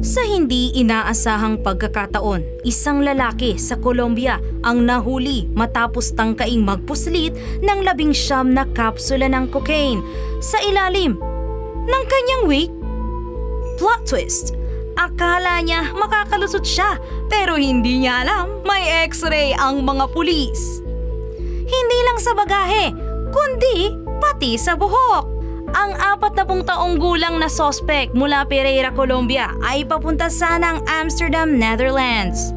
Sa hindi inaasahang pagkakataon, isang lalaki sa Colombia ang nahuli matapos tangkaing magpuslit ng 19 na kapsula ng cocaine sa ilalim ng kanyang wig. Plot twist! Akala niya makakalusot siya pero hindi niya alam may x-ray ang mga pulis. Hindi lang sa bagahe, kundi pati sa buhok. Ang 40 taong gulang na sospek mula Pereira, Colombia ay papunta sanang Amsterdam, Netherlands.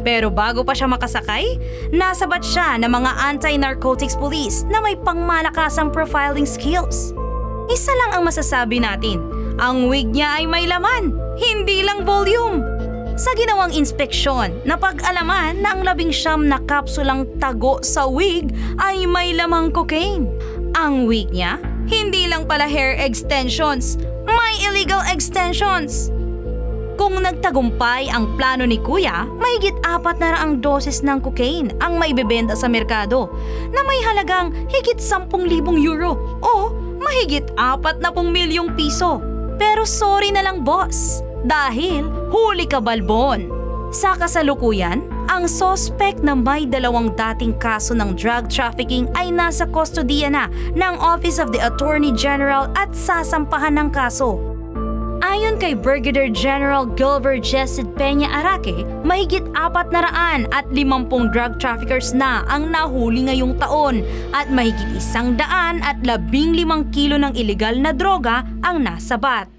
Pero bago pa siya makasakay, nasabat siya ng mga anti-narcotics police na may pangmalakasang profiling skills. Isa lang ang masasabi natin, ang wig niya ay may laman, hindi lang volume. Sa ginawang inspeksyon, napag-alaman na ang 19 na kapsulang tago sa wig ay may lamang cocaine. Ang wig niya, hindi lang pala hair extensions, may illegal extensions. Kung nagtagumpay ang plano ni Kuya, mahigit 400 doses ng cocaine ang maibebenta sa merkado na may halagang higit 10,000 euro o mahigit 40 milyong piso. Pero sorry na lang boss, dahil huli ka balbon. Sa kasalukuyan, ang sospek na may 2 dating kaso ng drug trafficking ay nasa kustodiya na ng Office of the Attorney General at sasampahan ng kaso. Ayon kay Brigadier General Gilbert Jessid Peña Araque, mahigit 450 drug traffickers na ang nahuli ngayong taon at mahigit 115 kilo ng iligal na droga ang nasabat.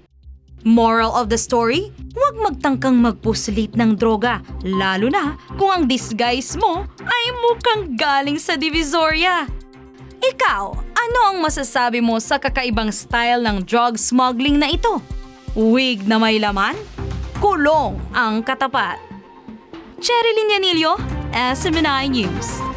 Moral of the story? Huwag magtangkang magpuslit ng droga, lalo na kung ang disguise mo ay mukhang galing sa Divisoria. Ikaw, ano ang masasabi mo sa kakaibang style ng drug smuggling na ito? Wig na may laman? Kulong ang katapat. Cherilyn Yanilio, SMNI News.